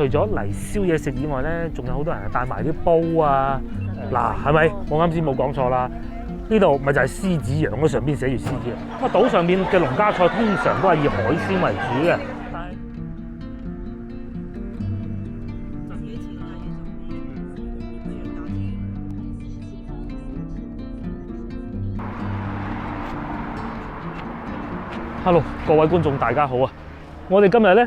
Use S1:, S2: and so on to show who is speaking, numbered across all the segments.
S1: 除咗嚟燒嘢食以外咧，仲有好多人係帶埋啲煲啊。嗱，係咪？我啱先冇講錯啦。呢度咪就係獅子洋嗰上邊寫住獅子洋。咁啊，島上邊嘅農家菜通常都係以海鮮為主嘅。Hello， 各位觀眾大家好啊！我哋今日咧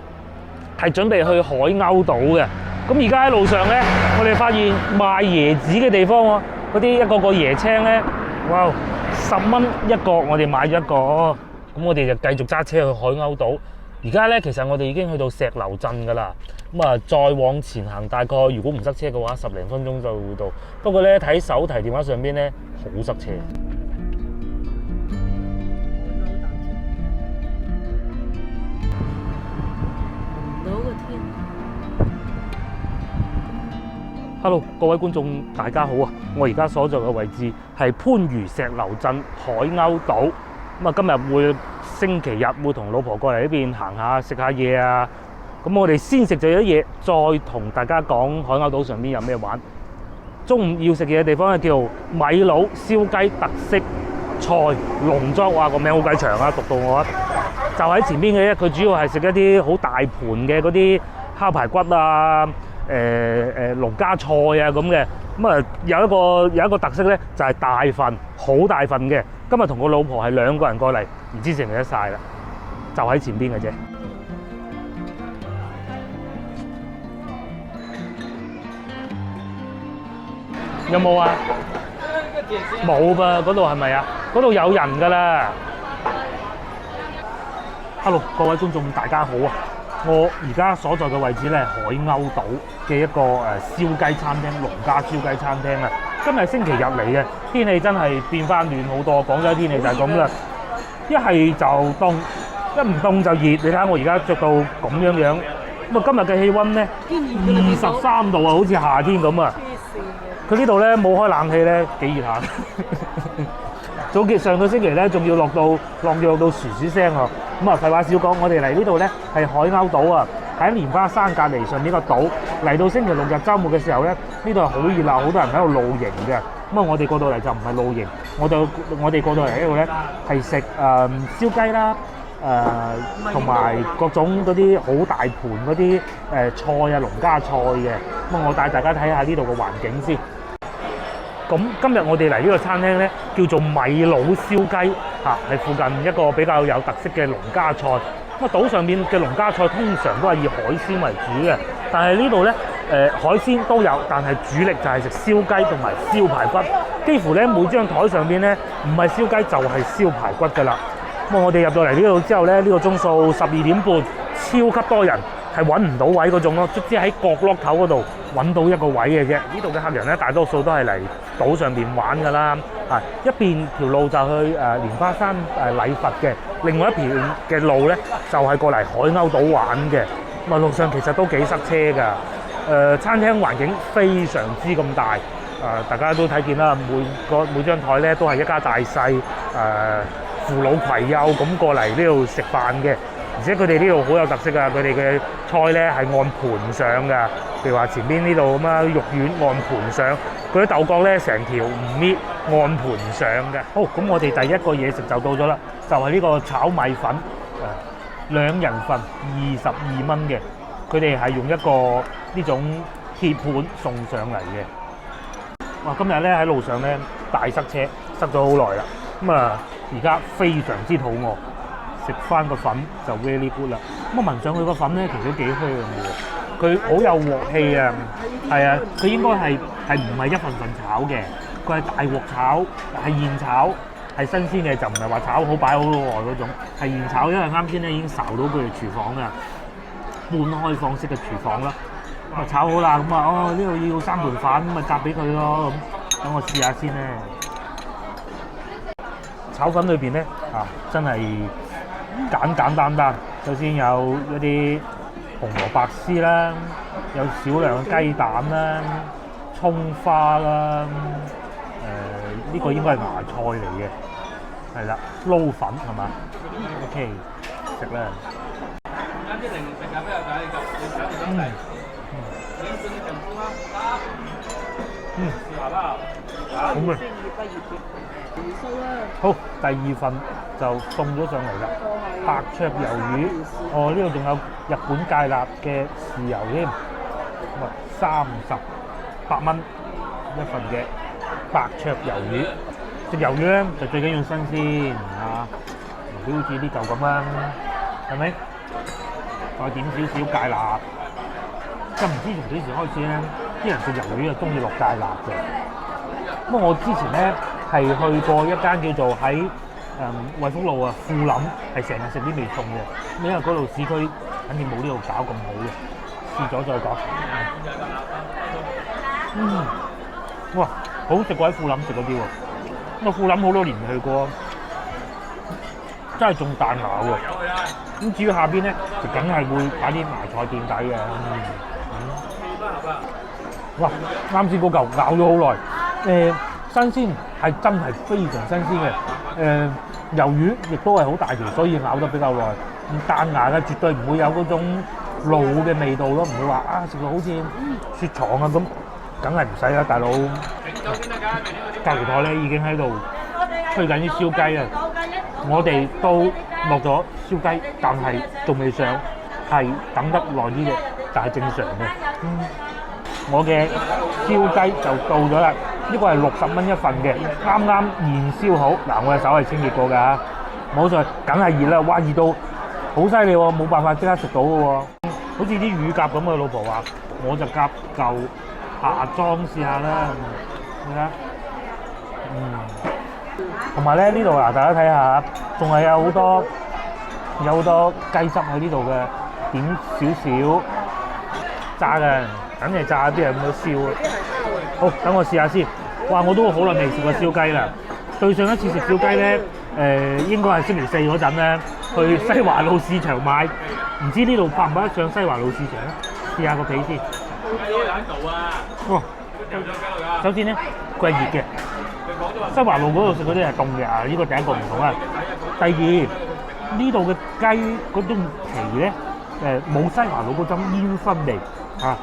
S1: 係準備去海鷗島嘅。咁而家喺路上咧，我哋發現賣椰子嘅地方喎，嗰啲一個個椰青咧，哇，10蚊一個，我哋買咗一個。咁我哋就繼續揸車去海鷗島。而家咧其實我哋已經去到石樓鎮㗎啦。咁啊，再往前行大概如果唔塞車嘅話，10零分鐘就會到。不過咧睇手提電話上邊咧好塞車。Hello， 各位觀眾大家好啊！我而家所在嘅位置係番禺石樓鎮海鷗島。咁啊，今日會星期日會同老婆過嚟呢邊行下食下嘢啊。咁我哋先食咗啲嘢，再同大家講海鷗島上邊有咩玩。中午要食嘢嘅地方咧叫米佬燒雞特色菜農莊，哇個名好鬼長啊，讀到我啊！就喺前邊嘅啫，佢主要係食一啲好大盤嘅嗰啲烤排骨啊。農家菜啊咁嘅，咁啊有一個特色咧，就係大份，好大份嘅。今日同個老婆係2個人過嚟，唔知食唔食得晒啦。就喺前邊嘅啫。有冇啊？冇噃，嗰度係咪啊？嗰度有人㗎啦。Hello， 各位觀眾大家好啊！我而家所在嘅位置咧，係海鷗島嘅一個燒雞餐廳，農家燒雞餐廳啊！今日星期日嚟嘅，天氣真係變翻暖好多。廣州天氣就係咁啦，一係就凍，一唔凍就熱。你睇下我而家着到咁樣樣，咁啊今日嘅氣温咧23度啊，好似夏天咁啊！佢呢度咧冇開冷氣咧，幾熱下。上個星期咧，仲要落到薯薯聲喎。咁啊，廢話少講，我哋嚟呢度咧係海鷗島啊，喺蓮花山隔離上面個島。嚟到星期六日週末嘅時候咧，呢度係好熱鬧，好多人喺度露營嘅。咁啊，我哋過到嚟就唔係露營，我哋過到嚟呢度咧係食燒雞啦，同埋各種嗰啲好大盤嗰啲菜啊，農家菜嘅。咁啊，我帶大家睇下呢度嘅環境先。咁今日我哋嚟呢個餐廳咧，叫做米佬燒雞嚇，係附近一個比較有特色嘅農家菜。咁啊，島上面嘅農家菜通常都係以海鮮為主嘅，但係呢度咧海鮮都有，但係主力就係食燒雞同埋燒排骨。幾乎咧每張台上邊咧唔係燒雞就係燒排骨㗎啦。咁我哋入到嚟呢度之後咧，呢個鐘數12點半，超級多人。係揾唔到位嗰種咯，即係喺角落頭嗰度揾到一個位嘅啫。呢度嘅客人咧，大多數都係嚟島上邊玩㗎啦。一邊條路就去蓮花山禮佛嘅，另外一邊嘅路咧就係過嚟海鷗島玩嘅。咁啊，路上其實都幾塞車㗎。餐廳環境非常之咁大，大家都睇見啦。每張台咧都係一家大細，父老攜幼咁過嚟呢度食飯嘅。而且佢哋呢度好有特色㗎，佢哋嘅菜咧係按盤上㗎。譬如話前邊呢度咁啊，肉丸按盤上，佢啲豆角咧成條唔搣，按盤上嘅。好，咁我哋第一個嘢食就到咗啦，就係呢個炒米粉，2人份22蚊嘅。佢哋係用一個呢種鐵盤送上嚟嘅。哇！今日咧喺路上咧大塞車，塞咗好耐啦。咁啊，而家非常之肚餓。食翻個粉就 very good 啦。咁啊，聞上去個粉咧，其實都幾香嘅。佢好有鑊氣啊，係啊，佢應該係唔係一份份炒嘅，佢係大鑊炒，係現炒，係新鮮嘅，就唔係話炒好擺好耐嗰種，係現炒。因為啱先咧已經睄到佢哋廚房啊，半開放式嘅廚房啦。咁啊炒好啦，咁啊呢度要3盤飯，咁啊夾俾佢咯。咁等我試下先咧。炒粉裏邊咧真係〜簡單，首先有一啲紅蘿蔔絲啦，有少量雞蛋啦、葱花啦，呢個應該係芽菜嚟嘅，係啦，撈粉係嘛 ？OK， 食啦。好味。好，第2份就送咗上嚟啦，白灼魷魚。哦，呢度仲有日本芥辣嘅豉油添。38蚊一份嘅白灼魷魚。食魷魚咧就最緊要新鮮啊，好似呢嚿咁啦，係咪？再點少少芥辣。咁唔知從幾時開始咧，啲人食魷魚就中意落芥辣嘅。咁我之前咧係去過一間叫做喺惠福路啊富林，係成日食啲味餸嘅。因為嗰度市區肯定冇呢度搞咁好嘅，試咗再講。哇，好食過喺富林食嗰啲喎。咁富林好多年未去過，真係仲彈牙喎。咁至於下邊咧，就梗係會擺啲埋菜墊底嘅。哇！啱先嗰嚿咬咗好耐，新鮮係真係非常新鮮嘅。魷魚亦都係好大條，所以咬得比較耐。彈牙嘅絕對唔會有嗰種老嘅味道咯，唔會話啊食到好似雪藏啊咁，梗係唔使啦，大佬。隔離台咧已經喺度推緊啲燒雞啊！我哋都落咗燒雞，但係仲未上，係等得耐啲嘅，但係正常嘅。我嘅燒雞就到咗啦，呢個係60蚊一份嘅，啱啱現燒好。嗱，我嘅手係清潔過㗎，冇錯，梗係熱啦，哇熱到好犀利喎，冇辦法即刻食到嘅喎。好似啲乳鴿咁嘅，老婆話，我就夾嚿下裝試下啦，你睇。同埋咧呢度嗱，大家睇下，仲係有好多雞汁喺呢度嘅，點少少炸嘅，梗係炸啲人咁樣燒啊！好，等我試下先。哇，我都好耐未試過燒雞啦。對上一次食燒雞咧，應該係星期4嗰陣咧，去西華路市場買，唔知呢度拍唔拍得上西華路市場咧？試下個皮先。哇！首先咧，佢係熱嘅。西華路嗰度食嗰啲係凍嘅啊！呢個第一個唔同啊。第二，呢度嘅雞嗰種皮咧，冇西華路嗰種煙燻味啊。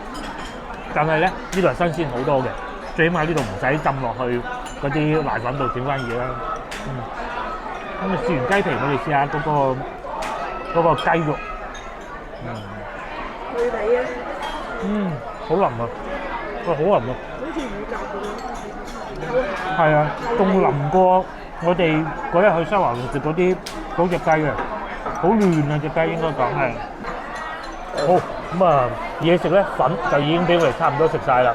S1: 但係咧，呢度係新鮮好多嘅，最起碼呢度唔使浸落去嗰啲奶粉度整翻嘢啦。咁啊，試完雞皮，我哋試下嗰個雞肉。脆皮啊！好腍啊！好腍啊！好似乳鴿咁樣。係啊，仲腍過我哋嗰日去西華路食嗰隻雞嘅，好嫩啊！隻雞應該講係。好咁啊，嘢食咧粉就已經俾我哋差唔多食晒啦。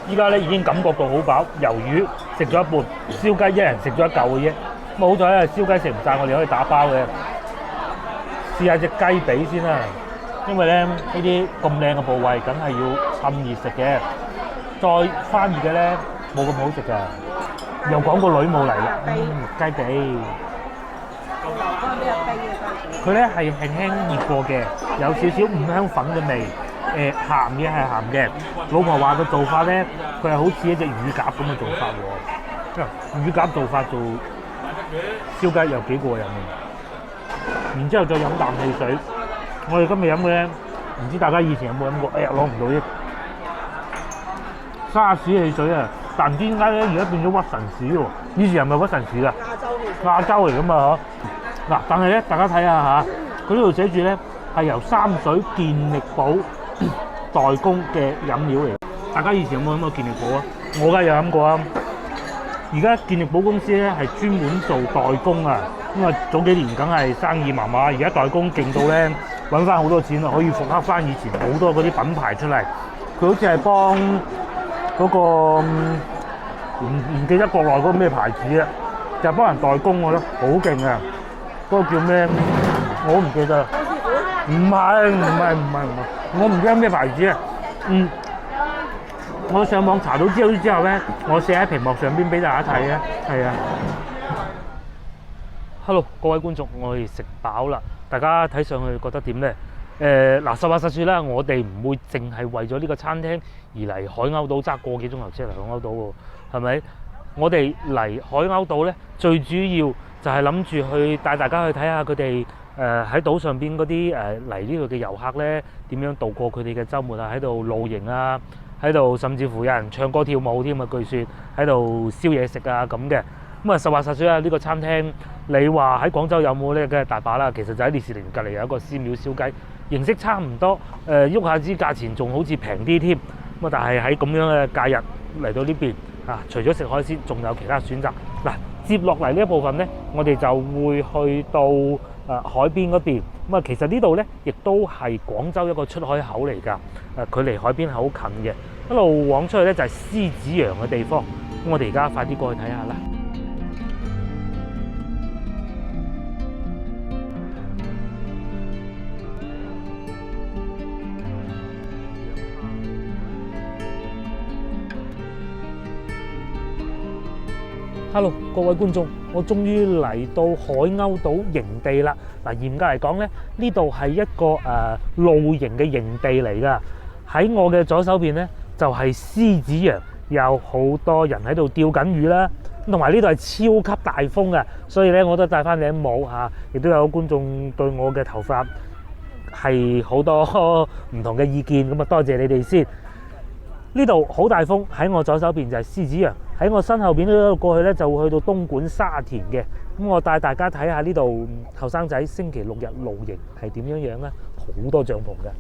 S1: 依家咧已經感覺到好飽，魷魚食咗一半，燒雞一人食咗一嚿嘅啫。咁好彩咧，燒雞食唔晒，我哋可以打包嘅。試下隻雞髀先啦，因為咧呢啲咁靚嘅部位，梗係要趁熱食嘅。再翻熱嘅咧冇咁好食㗎。又講個女冇嚟啦，雞髀。佢咧係輕輕熱過嘅，有少少五香粉嘅味。鹹嘅係鹹嘅。老婆話個做法咧，佢係好似一隻乳鴿咁嘅做法喎。乳鴿做法做燒雞又幾過癮嘅。然之後再飲啖汽水。我哋今日飲嘅咧，唔知大家以前有冇飲過？哎呀，攞唔到啫。沙士汽水啊！但唔知點解咧，而家變咗屈臣氏喎。以前係咪屈臣氏㗎？亞洲嚟㗎嘛嗬。嗱，但係咧，大家睇下嚇，佢呢度寫住咧係由三水健力寶代工嘅飲料嚟。大家以前有冇飲過健力寶啊？我梗係有飲過啊。而家健力寶公司咧係專門做代工啊。咁啊，早幾年梗係生意麻麻，而家代工勁到咧揾翻好多錢啊，可以復刻翻以前好多嗰啲品牌出嚟。佢好似係幫嗰個唔記得國內嗰個咩牌子啊，就係幫人代工，我覺得好勁啊！嗰個叫咩？我唔記得。唔係，我唔記得咩牌子啊。我上網查到之後咧，我寫喺屏幕上邊俾大家睇啊。係啊。Hello， 各位觀眾，我哋食飽啦，大家睇上去覺得點咧？嗱，實話實說啦，我哋唔會淨係為咗呢個餐廳而嚟海鷗島揸個幾鐘頭車嚟海鷗島喎，係咪？我哋嚟海鷗島咧，最主要就係諗住去帶大家去睇下佢哋喺島上邊嗰啲嚟呢度嘅遊客咧，點樣度過佢哋嘅週末啊？喺度露營啊，喺度，甚至乎有人唱歌跳舞添啊！據說喺度燒嘢食啊咁嘅。咁啊，實話實說啊，呢個餐廳你話喺廣州有冇呢？梗係大把啦。其實就喺烈士陵隔離有一個絲廟燒雞，形式差唔多，喐下之價錢仲好似平啲添。咁啊，但係喺咁樣嘅假日嚟到呢邊啊，除咗食海鮮，仲有其他選擇。嗱，接落嚟呢一部分呢，我哋就會去到海邊嗰邊。咁啊，其實呢度呢，亦都係廣州一個出海口嚟㗎。距離海邊係好近嘅，一路往出去呢，就係獅子洋嘅地方。咁我哋而家快啲過去睇下啦。Hello， 各位觀眾，我終於嚟到海鷗島營地啦！嗱，嚴格嚟講咧，呢度係一個露營嘅營地嚟㗎。喺我嘅左手邊咧，就係獅子洋，有好多人喺度釣緊魚啦。同埋呢度係超級大風嘅，所以咧我都戴翻頂帽嚇。亦都有觀眾對我嘅頭髮係好多唔同嘅意見，咁啊多謝你哋先。呢度好大風，喺我左手邊就係獅子洋，喺我身後邊呢度過去咧就會去到東莞沙田嘅。咁我帶大家睇下呢度後生仔星期六日露營係點樣樣咧，好多帳篷嘅。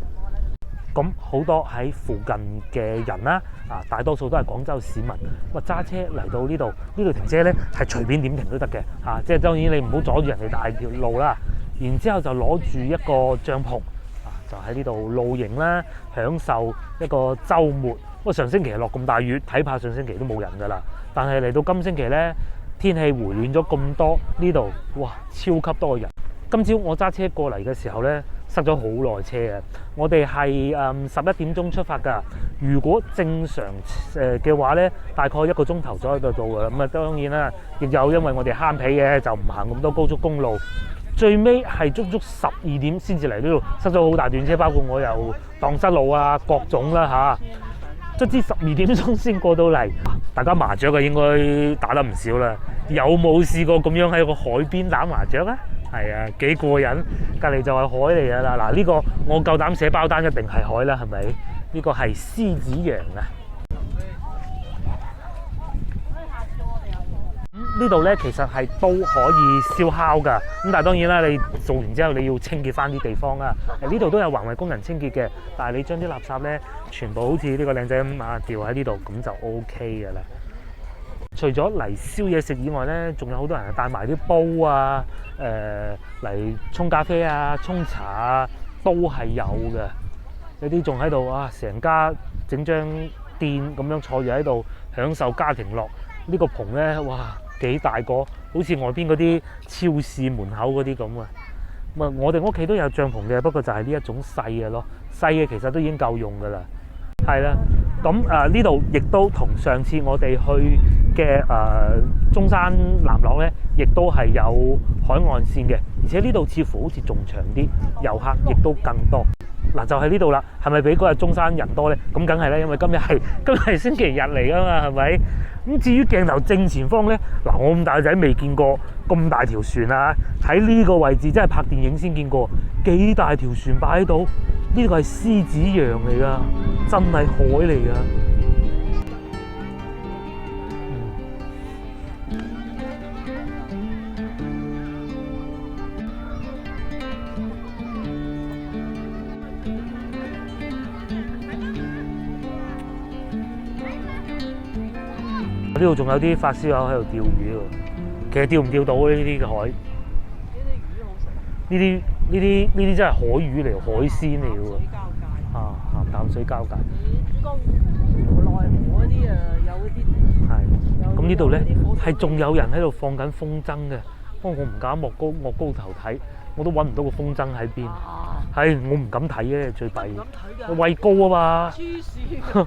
S1: 咁好多喺附近嘅人啦，大多數都係廣州市民。咁啊揸車嚟到呢度停車咧係隨便點停都得嘅，即係當然你唔好阻住人哋大條路啦。然之後就攞住一個帳篷，就喺呢度露營啦，享受一個週末。不過上星期落咁大雨，睇怕上星期都冇人㗎啦。但係嚟到今星期咧，天氣回暖咗咁多，呢度哇超級多人。今朝我揸車過嚟嘅時候咧，塞咗好耐車嘅。我哋係11點鐘出發㗎。如果正常嘅話咧，大概1個鐘頭左右就到㗎啦。咁啊當然啦，亦有因為我哋慳皮嘅，就唔行咁多高速公路。最尾係足足12點先至嚟呢度，塞咗好大段車，包括我又蕩失路啊，各種啦嚇。卒之12點鐘先過到嚟，大家麻雀啊應該打得唔少啦。有冇試過咁樣喺個海邊打麻雀啊？係啊，幾過癮！隔離就係海嚟㗎啦。嗱，呢個我夠膽寫包單，一定係海啦，係咪？呢個係獅子洋啊！呢度咧其實係都可以燒烤㗎，咁但係當然啦，你做完之後你要清潔翻啲地方啦。呢度都有環衛工人清潔嘅，但係你將啲垃圾咧全部好似呢個靚仔咁掉喺呢度，咁就 OK 㗎啦。除咗嚟燒嘢食以外咧，仲有好多人帶埋啲煲啊，嚟沖咖啡啊、沖茶啊，都係有嘅。有啲仲喺度啊，成家整張墊咁樣坐住喺度享受家庭樂。呢個棚咧，哇幾大個，好似外邊嗰啲超市門口嗰啲咁啊！我哋屋企都有帳篷嘅，不過就係呢一種細嘅咯，細嘅其實都已經夠用㗎啦。係啦，咁呢度亦都同上次我哋去嘅中山南廊咧，亦都係有海岸線嘅，而且呢度似乎好似仲長啲，遊客亦都更多。嗱，就係呢度啦，係咪比嗰日中山人多咧？咁梗係啦，因為今日係星期日嚟㗎嘛，係咪？咁至於鏡頭正前方咧，嗱，我咁大仔未見過咁大條船啊！喺呢個位置真係拍電影先見過，幾大條船擺喺度，呢個係獅子洋嚟㗎，真係海嚟㗎。呢度仲有啲發燒友喺度釣魚喎，其實釣唔釣到呢啲嘅海？呢啲魚好食。呢啲真係海魚嚟，海鮮嚟嘅喎。鹹淡水交界。江湖內河嗰啲有嗰啲。係。咁呢度咧係仲有人喺度放緊風箏嘅，不過我唔敢莫高頭睇，我都揾唔到個風箏喺邊。係我唔敢睇嘅，最弊。畏高啊嘛。黐線。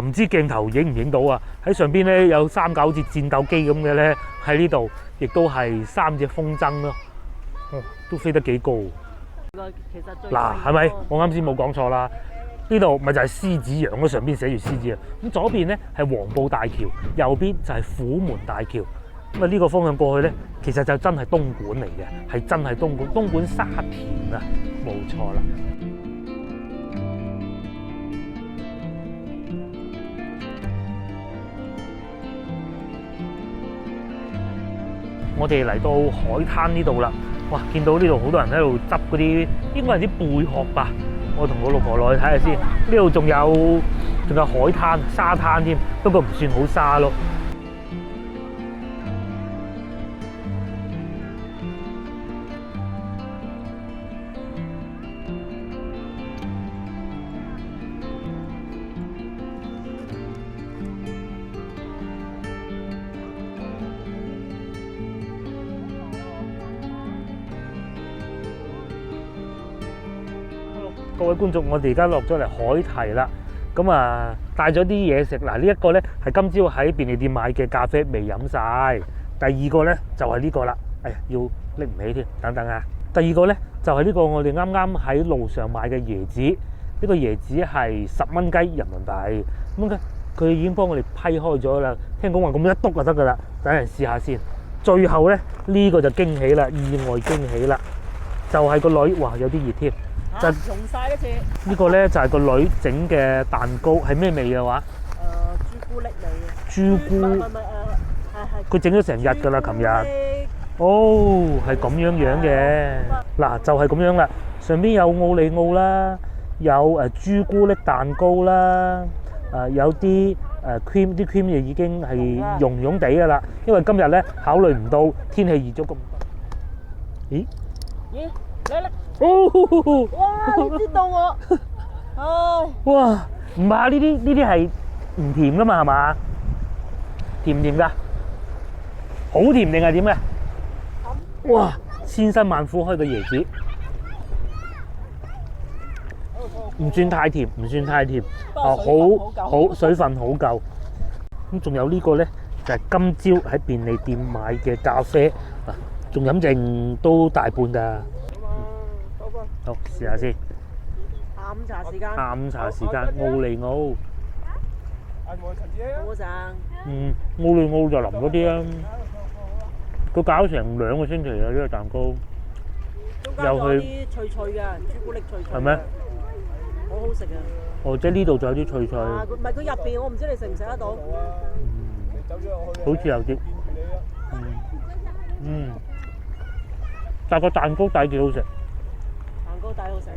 S1: 唔知鏡頭影唔影到啊？喺上邊咧有3架好似戰鬥機咁嘅咧，喺呢度亦都係3隻風箏咯，都飛得幾高。嗱，係咪？我啱先冇講錯啦。呢度咪就係獅子洋咯，上邊寫住獅子洋。咁左邊咧係黃埔大橋，右邊就係虎門大橋。咁啊呢個方向過去咧，其實就真係東莞嚟嘅，係真係東莞沙田啊，冇錯啦。我哋嚟到海灘呢度啦。哇！見到呢度好多人喺度執嗰啲，應該係啲貝殼吧。我同我老婆落去睇下先。呢度仲有海灘、沙灘添，不過唔算好沙咯。各位觀眾，我哋而家落咗嚟海堤啦，咁啊帶咗啲嘢食。嗱，呢一個咧係今朝喺便利店買嘅咖啡，未飲晒。第二個咧就係呢個啦，哎呀要拎唔起添，等等啊。第二個咧就係呢個我哋啱啱喺路上買嘅椰子，呢個椰子係10蚊雞人民幣。咁佢已經幫我哋批開咗啦，聽講話咁一篤就得噶啦，等人試下先。最後咧呢個就驚喜啦，意外驚喜啦，就係個女，哇有啲熱添。就
S2: 溶晒一次。
S1: 呢個咧就係個女整嘅蛋糕，係咩味嘅話？
S2: 朱古力味嘅。
S1: 朱古，佢整咗成日㗎啦，琴日。哦，係咁樣嘅。嗱，就係咁樣啦。上邊有奧利奧啦，有朱古力蛋糕啦，有啲cream，啲 cream 亦已經係溶溶地㗎啦。因為今日咧考慮唔到天氣熱咗咁。咦？
S2: 咦？嚟！
S1: 哦！
S2: 哇！你知道我，唉！
S1: 哇！唔係啊，呢啲係唔甜噶嘛，係嘛？甜唔甜㗎？好甜定係點嘅？哇！千辛萬苦開個椰子，唔算太甜，唔算太甜，好水分好夠。咁仲有呢個咧，就係今朝喺便利店買嘅咖啡，啊，仲飲剩都大半㗎。好，試下先。
S2: 下午茶時間。
S1: 下午茶時間，奧利奧。
S2: 好正。
S1: 奧利奧就淋嗰啲啦。佢搞成2個星期啦，呢個蛋糕。
S2: 又去啲脆脆嘅，朱古力脆脆。
S1: 係咩？
S2: 好好食啊！
S1: 哦，即係呢度仲有啲脆脆。
S2: 唔係佢入邊，我唔知你食唔食得到。
S1: 好似有啲。但係個蛋糕底幾好食。
S2: 蛋糕底好食。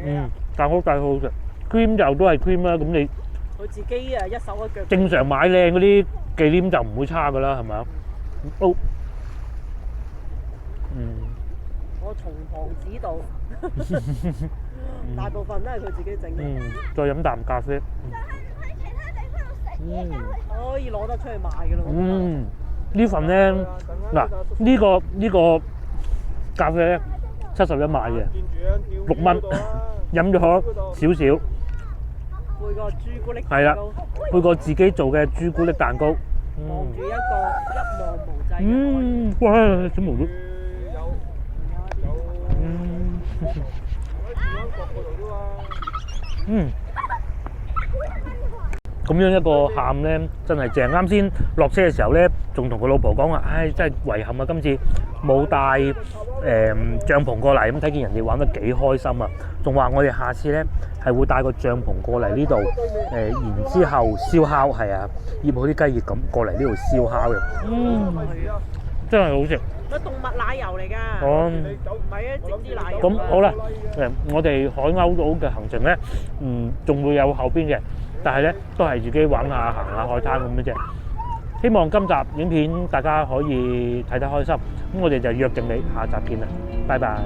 S1: 蛋糕底好好食。cream 就都係 cream 啦，咁你
S2: 佢自己一手一腳。
S1: 正常買靚嗰啲忌廉就唔會差噶啦，係咪啊？哦。
S2: 我從旁指導，大部分都係佢自己整嘅。
S1: 再飲啖咖啡。
S2: 可以攞得出去賣嘅咯。
S1: 呢份咧，嗱呢個咖啡咧71買嘅，6蚊，飲咗少少。
S2: 配個朱古力蛋糕。
S1: 係啦，配個自己做嘅朱古力蛋糕。
S2: 望住一望無際。
S1: 哇！小毛都。咁樣一個下午咧，真係正。啱先落車嘅時候咧，仲同個老婆講話，唉，真係遺憾啊！今次冇帶帳篷過嚟，咁睇見人哋玩得幾開心啊！仲話我哋下次咧係會帶個帳篷過嚟呢度，然之後燒烤，係啊，醃好啲雞翼咁過嚟呢度燒烤嘅。真係好食。
S2: 佢動物奶油嚟㗎。唔係啊，直接奶油。
S1: 咁好啦，我哋海鷗島嘅行程咧，仲會有後邊嘅，但係咧都係自己玩下行下海灘咁樣啫。希望今集影片大家可以睇得開心，咁我哋就約定你下集見啦，拜拜。